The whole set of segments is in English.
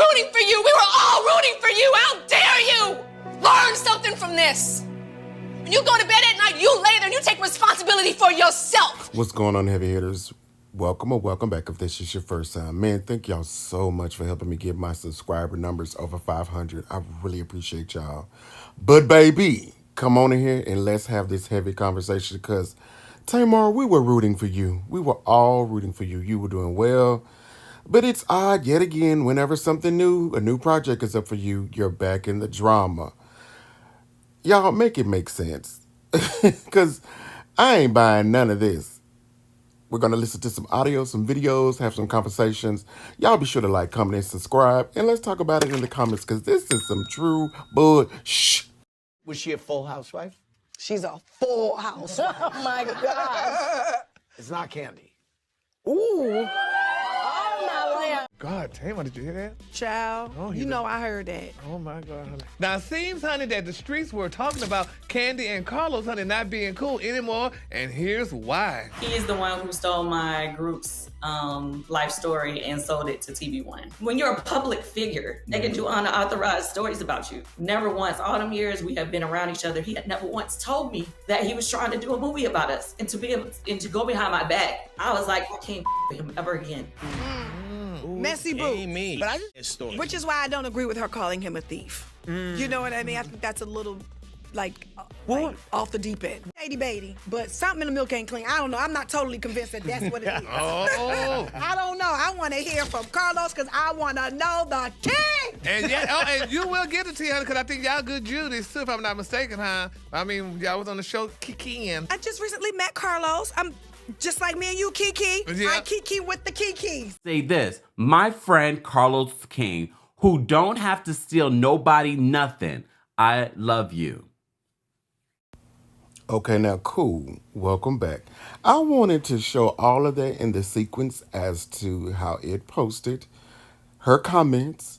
rooting for you. We were all rooting for you. How dare you? Learn something from this. When you go to bed at night, you lay there and you take responsibility for yourself. What's going on, heavy hitters? Welcome or welcome back if this is your first time. Man, thank y'all so much for helping me get my subscriber numbers over 500. I really appreciate y'all. But baby, come on in here and let's have this heavy conversation because Tamar, we were rooting for you. We were all rooting for you. You were doing well. But it's odd yet again, whenever something new, a new project is up for you, you're back in the drama. Y'all make it make sense. Because I ain't buying none of this. We're going to listen to some audio, some videos, have some conversations. Y'all be sure to like, comment, and subscribe. And let's talk about it in the comments because this is some true bullshit. Was she a full housewife? She's a full house. Oh, my gosh. It's not Kandi. Ooh. Oh, my land. God, Tamar, did you hear that? Child, Oh, you know I heard that. Oh, my God, honey. Now, it seems, honey, that the streets were talking about Kandi and Carlos, honey, not being cool anymore, and here's why. He is the one who stole my group's life story and sold it to TV1. When you're a public figure, they can do unauthorized stories about you. Never once, all them years we have been around each other, he had never once told me that he was trying to do a movie about us and to be able to go behind my back. I was like, I can't with him ever again. Messy boo. Me. But which is why I don't agree with her calling him a thief. You know what I mean? I think that's a little, like off the deep end. Baity, but something in the milk ain't clean. I don't know. I'm not totally convinced that that's what it is. Oh. I don't know. I want to hear from Carlos because I want to know the king. And and you will get it to you, honey, because I think y'all good Judies, too, if I'm not mistaken, huh? I mean, y'all was on the show Kikiing. I just recently met Carlos. I'm just like me and you, Kiki. Yeah. I Kiki with the Kikis. Say this, my friend Carlos King, who don't have to steal nobody nothing. I love you. Okay, now cool. Welcome back. I wanted to show all of that in the sequence as to how it posted, her comments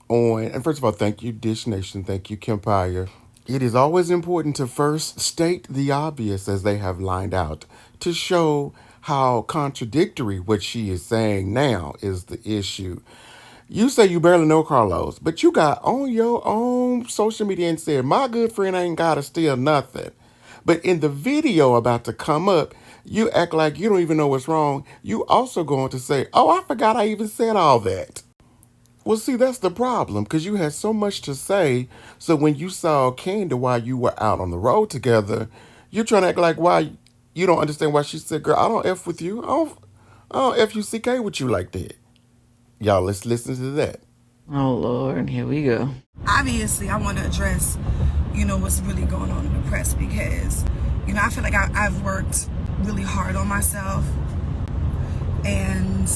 on, and first of all, thank you, Dish Nation. Thank you, Kempire. It is always important to first state the obvious as they have lined out to show how contradictory what she is saying now is the issue. You say you barely know Carlos, but you got on your own social media and said, my good friend ain't got to steal nothing. But in the video about to come up, you act like you don't even know what's wrong. You also going to say, oh, I forgot I even said all that. Well, see, that's the problem, because you had so much to say. So when you saw Kandi while you were out on the road together, you're trying to act like why you don't understand why she said, girl, I don't F with you. I don't F-U-C-K with you like that. Y'all, let's listen to that. Oh, Lord, here we go. Obviously, I want to address, what's really going on in the press because, I feel like I've worked really hard on myself and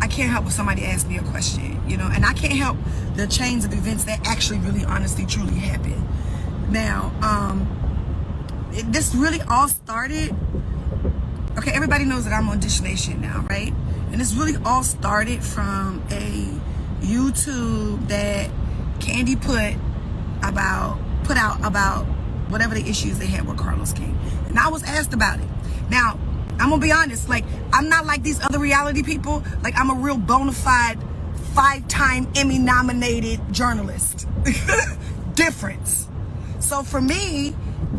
I can't help if somebody asks me a question, and I can't help the chains of events that actually really honestly truly happened. Now, this really all started, okay, everybody knows that I'm on Dish Nation now, right? And this really all started from a YouTube that Kandi put out about whatever the issues they had with Carlos King. And I was asked about it. Now, I'm gonna be honest, I'm not like these other reality people. I'm a real bona fide 5-time Emmy nominated journalist. Difference. So for me,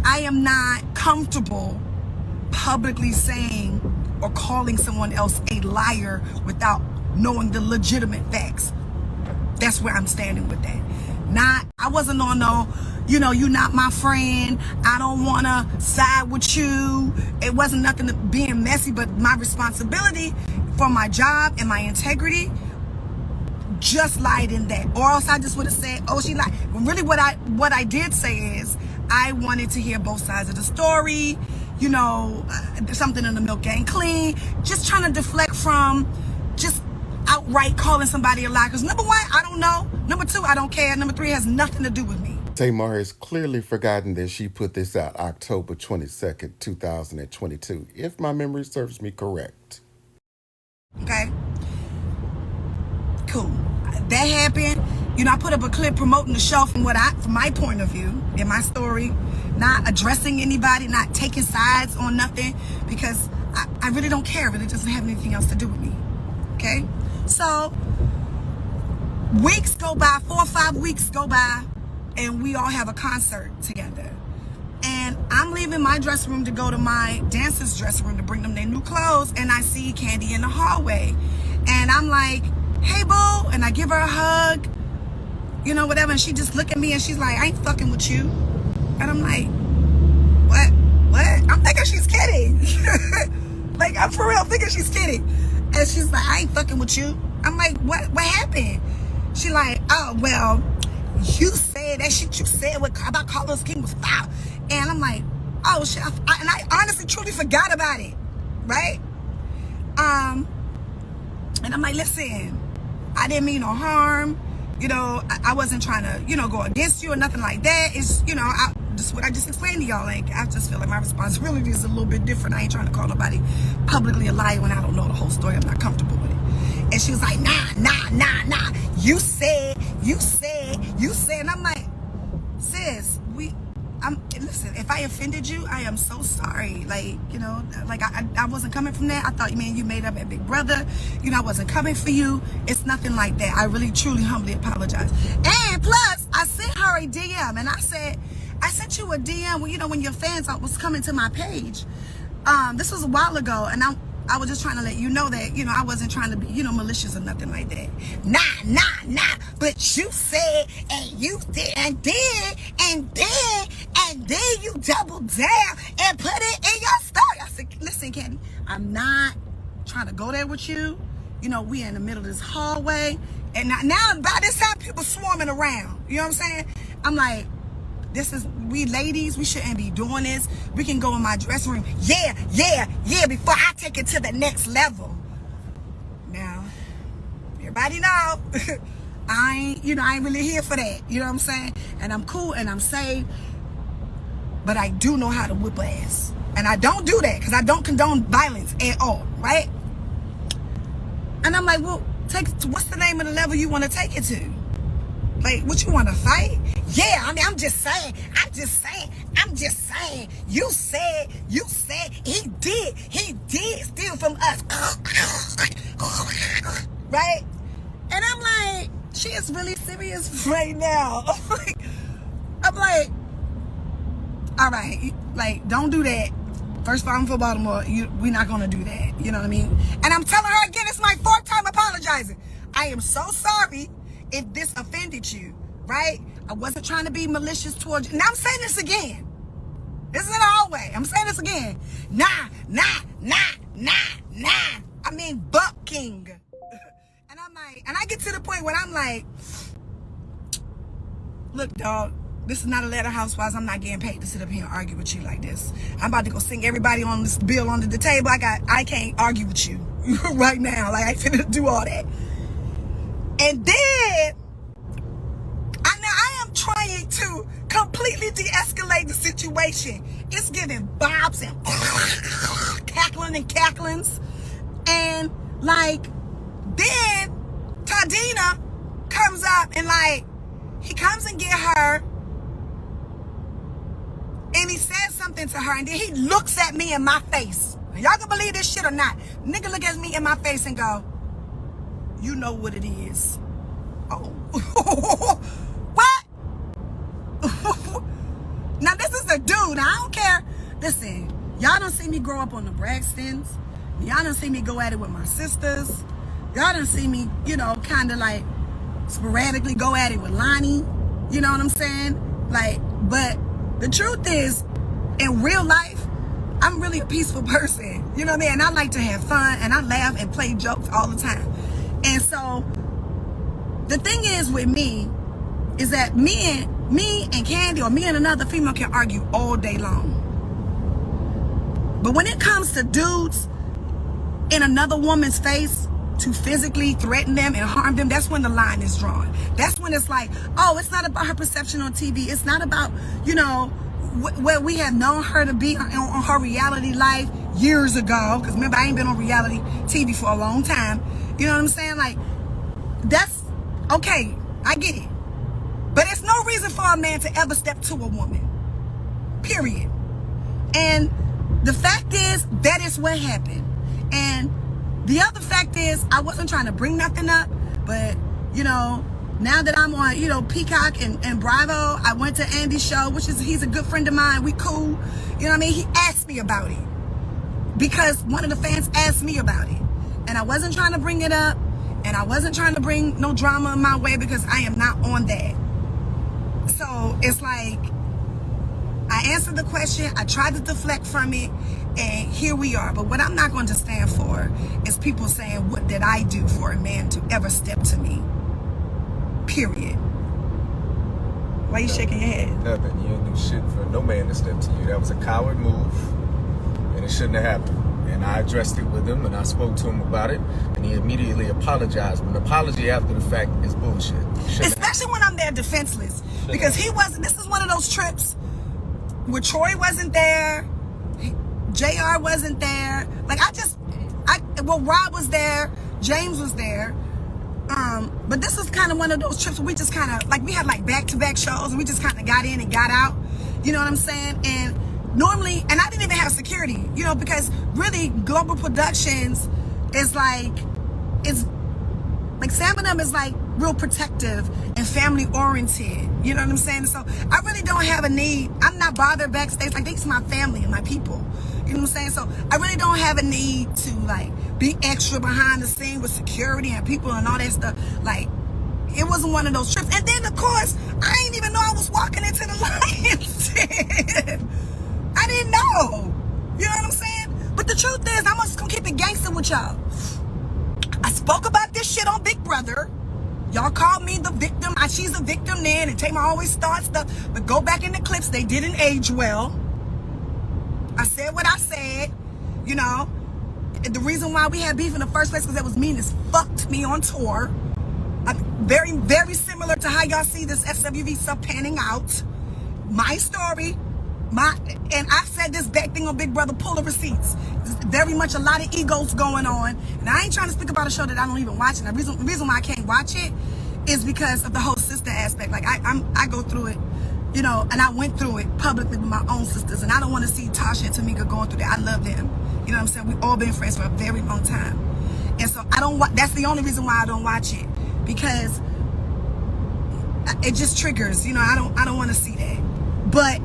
I am not comfortable publicly saying or calling someone else a liar without knowing the legitimate facts. That's where I'm standing with that. I wasn't on no, you're not my friend. I don't want to side with you. It wasn't nothing to being messy, but my responsibility for my job and my integrity just lied in that. Or else I just would have said, oh, she lied. But really what I did say is I wanted to hear both sides of the story. Something in the milk ain't clean. Just trying to deflect from just outright calling somebody a liar. Because number one, I don't know. Number two, I don't care. Number three, has nothing to do with me. Tamar has clearly forgotten that she put this out October 22nd, 2022, if my memory serves me correct. Okay? Cool. That happened. I put up a clip promoting the show from my point of view in my story, not addressing anybody, not taking sides on nothing, because I really don't care. It really doesn't have anything else to do with me. Okay? So weeks go by, 4 or 5 weeks go by, and we all have a concert together. And I'm leaving my dressing room to go to my dancer's dressing room to bring them their new clothes, and I see Kandi in the hallway. And I'm like, hey, boo, and I give her a hug, you know, whatever, and she just look at me and she's like, I ain't fucking with you. And I'm like, what? I'm thinking she's kidding. Like, I'm for real thinking she's kidding. And she's like, I ain't fucking with you. I'm like, what happened? She like, oh, well, you said that shit you said about Carlos King was foul. And I'm like, oh shit, and I honestly truly forgot about it, right? And I'm like, listen, I didn't mean no harm. You know, I wasn't trying to, you know, go against you or nothing like that. It's, you know, just what I just explained to y'all. Like, I just feel like my responsibility is a little bit different. I ain't trying to call nobody publicly a liar when I don't know the whole story. I'm not comfortable with it. And she was like, nah. You said. And I'm like, sis, listen, if I offended you, I am so sorry. Like, you know, like I wasn't coming from that. I thought, man, you made up at Big Brother. You know, I wasn't coming for you. It's nothing like that. I really, truly, humbly apologize. And plus, I sent her a DM, and I said, I sent you a DM when, you know, when your fans was coming to my page. This was a while ago, and I was just trying to let you know that, you know, I wasn't trying to be, you know, malicious or nothing like that. Nah. But you said, and you did, and then you doubled down and put it in your story. I said, listen, Kandi, I'm not trying to go there with you. You know, we in the middle of this hallway. And now by this time, people swarming around. You know what I'm saying? I'm like, we ladies, we shouldn't be doing this. We can go in my dressing room. Yeah, before I take it to the next level. Now, everybody know, I ain't really here for that. You know what I'm saying? And I'm cool and I'm safe, but I do know how to whip ass. And I don't do that because I don't condone violence at all, right? And I'm like, well, what's the name of the level you want to take it to? Like, what, you want to fight? Yeah, I mean, I'm just saying. You said he did steal from us. Right? And I'm like, she is really serious right now. I'm like, all right, like, don't do that. First of all, I'm from Baltimore. We're not going to do that. You know what I mean? And I'm telling her again, it's my 4th time apologizing. I am so sorry if this offended you, right? I wasn't trying to be malicious towards you. Now I'm saying this again. This is in the hallway. I'm saying this again. Nah. I mean, Buck King. And I'm like, and I get to the point where I'm like, look, dog, this is not a letter housewives. I'm not getting paid to sit up here and argue with you like this. I'm about to go sing everybody on this bill under the table. I can't argue with you right now. Like, I finna do all that. And then, I am trying to completely de-escalate the situation. It's giving bobs and cackling and cacklings. And, like, then Tadina comes up and, like, he comes and get her. And he says something to her. And then he looks at me in my face. Y'all can believe this shit or not. Nigga look at me in my face and go, you know what it is. Oh. What? Now, this is a dude. I don't care. Listen, y'all don't see me grow up on the Braxtons. Y'all don't see me go at it with my sisters. Y'all don't see me, you know, kind of like sporadically go at it with Lonnie. You know what I'm saying? Like, but the truth is, in real life, I'm really a peaceful person. You know what I mean? And I like to have fun, and I laugh and play jokes all the time. And so, the thing is with me, is that me and Kandi, or me and another female, can argue all day long. But when it comes to dudes in another woman's face to physically threaten them and harm them, that's when the line is drawn. That's when it's like, oh, it's not about her perception on TV. It's not about, you know, where we have known her to be on her reality life years ago. Because remember, I ain't been on reality TV for a long time. You know what I'm saying? Like, that's okay. I get it. But it's no reason for a man to ever step to a woman. Period. And the fact is, that is what happened. And the other fact is, I wasn't trying to bring nothing up, but, you know, Now that I'm on, Peacock and Bravo, I went to Andy's show, he's a good friend of mine. We cool. You know what I mean? He asked me about it because one of the fans asked me about it. And I wasn't trying to bring it up, and I wasn't trying to bring no drama my way because I am not on that. So it's like, I answered the question, I tried to deflect from it, and here we are. But what I'm not going to stand for is people saying, what did I do for a man to ever step to me? Period. Why you shaking your head? Nothing. You didn't do shit for no man to step to you. That was a coward move, and it shouldn't have happened. And I addressed it with him, and I spoke to him about it, and he immediately apologized. But an apology after the fact is bullshit. Especially when I'm there defenseless. Because he wasn't, this is one of those trips where Troy wasn't there, JR wasn't there. Like, Rob was there, James was there. But this is kind of one of those trips where we just kind of, like, we had like back-to-back shows, and we just kind of got in and got out. You know what I'm saying? And normally, and I didn't even have security, because really Global Productions is like, Sam and them is like real protective and family oriented. You know what I'm saying? So I really don't have a need. I'm not bothered backstage. Like, these are my family and my people. You know what I'm saying? So I really don't have a need to like be extra behind the scene with security and people and all that stuff. Like, it wasn't one of those trips. And then of course, I didn't even know I was walking into the Lions Den. I didn't know. You know what I'm saying? But the truth is, I'm just gonna keep it gangster with y'all. I spoke about this shit on Big Brother. Y'all called me the victim. She's a victim then, and Tamar always starts stuff. But go back in the clips, they didn't age well. I said what I said, The reason why we had beef in the first place was that was mean as fuck to me on tour. Very, very similar to how y'all see this SWV stuff panning out. My story. And I've said this back thing on Big Brother, pull the receipts. There's very much a lot of egos going on. And I ain't trying to speak about a show that I don't even watch. And the reason why I can't watch it is because of the whole sister aspect. Like, I go through it, and I went through it publicly with my own sisters. And I don't want to see Tasha and Tamika going through that. I love them. You know what I'm saying? We've all been friends for a very long time. And so that's the only reason why I don't watch it. Because it just triggers, I don't want to see that. But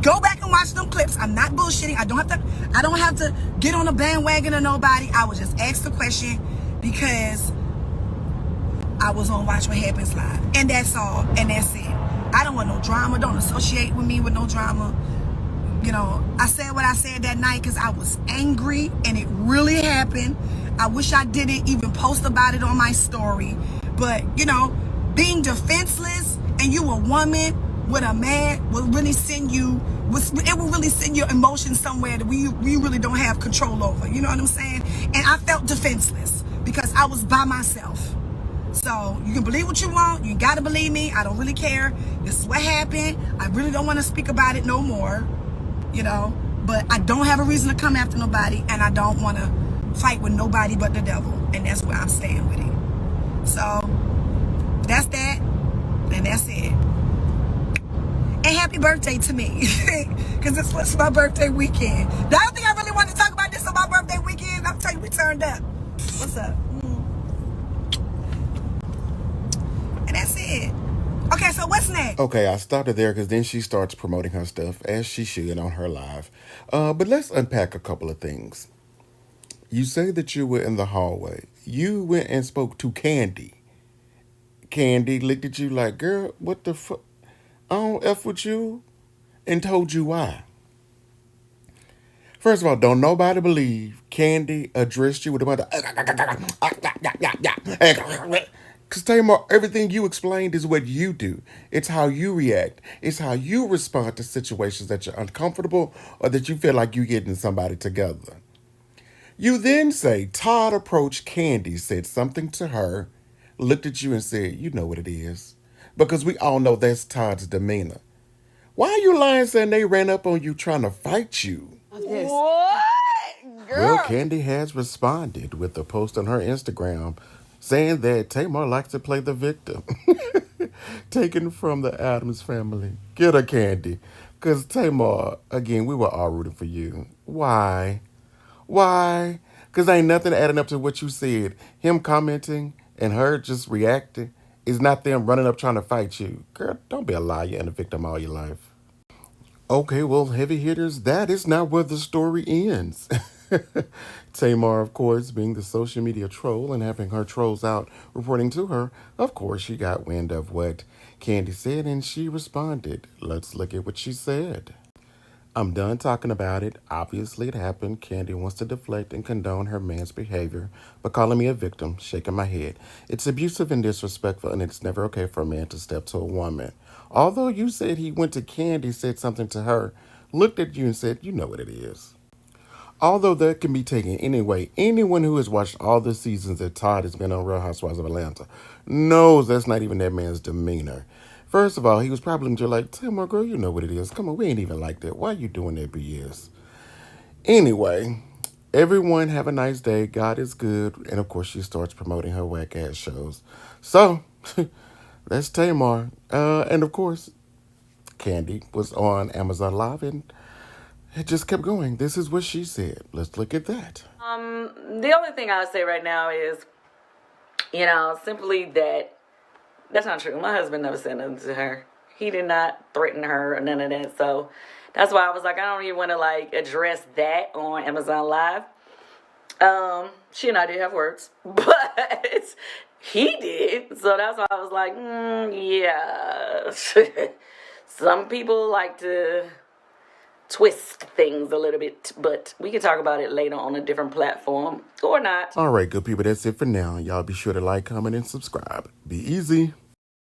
go back and watch them clips. I'm not bullshitting. I don't have to get on a bandwagon of nobody. I would just ask the question because I was on Watch What Happens Live. And that's all. And that's it. I don't want no drama. Don't associate with me with no drama. I said what I said that night because I was angry and it really happened. I wish I didn't even post about it on my story. But, being defenseless and you a woman with a man will really send you, it will really send your emotions somewhere that we really don't have control over. You know what I'm saying? And I felt defenseless because I was by myself. So you can believe what you want. You gotta believe me. I don't really care. This is what happened. I really don't want to speak about it no more. But I don't have a reason to come after nobody, and I don't want to fight with nobody but the devil. And that's where I'm staying with it. So that's that, and that's it. And happy birthday to me, because this was my birthday weekend. The other thing I really wanted to talk about this on my birthday weekend, I'm telling you, we turned up. What's up? And that's it. Okay, so what's next? Okay, I stopped it there because then she starts promoting her stuff, as she should on her live. But let's unpack a couple of things. You say that you were in the hallway. You went and spoke to Kandi. Kandi looked at you like, girl, what the fuck? I don't F with you, and told you why. First of all, don't nobody believe Kandi addressed you with a bunch of because Tamar, everything you explained is what you do. It's how you react. It's how you respond to situations that you're uncomfortable or that you feel like you're getting somebody together. You then say Todd approached Kandi, said something to her, looked at you and said, you know what it is. Because we all know that's Todd's demeanor. Why are you lying saying they ran up on you trying to fight you? What? Girl. Well, Kandi has responded with a post on her Instagram saying that Tamar likes to play the victim. Taken from the Addams family. Get her, Kandi. Because Tamar, again, we were all rooting for you. Why? Because ain't nothing adding up to what you said. Him commenting and her just reacting is not them running up trying to fight you. Girl, don't be a liar and a victim all your life. Okay, well, heavy hitters, that is not where the story ends. Tamar, of course, being the social media troll and having her trolls out reporting to her, of course, she got wind of what Kandi said and she responded. Let's look at what she said. I'm done talking about it. Obviously, it happened. Kandi wants to deflect and condone her man's behavior, but calling me a victim, shaking my head. It's abusive and disrespectful, and it's never okay for a man to step to a woman. Although you said he went to Kandi, said something to her, looked at you and said, you know what it is. Although that can be taken anyway, anyone who has watched all the seasons that Todd has been on Real Housewives of Atlanta knows that's not even that man's demeanor. First of all, he was probably just like, Tamar, girl, you know what it is. Come on, we ain't even like that. Why are you doing that BS? Anyway, everyone have a nice day. God is good. And of course, she starts promoting her whack-ass shows. So, that's Tamar. And of course, Kandi was on Amazon Live and it just kept going. This is what she said. Let's look at that. The only thing I would say right now is, simply that that's not true. My husband never said nothing to her. He did not threaten her or none of that. So that's why I was like, I don't even want to address that on Amazon Live. She and I did have words, but he did. So that's why I was like, yeah. Some people like to twist things a little bit, but we can talk about it later on a different platform or not. All right, good people, that's it for now. Y'all be sure to like, comment, and subscribe. Be easy.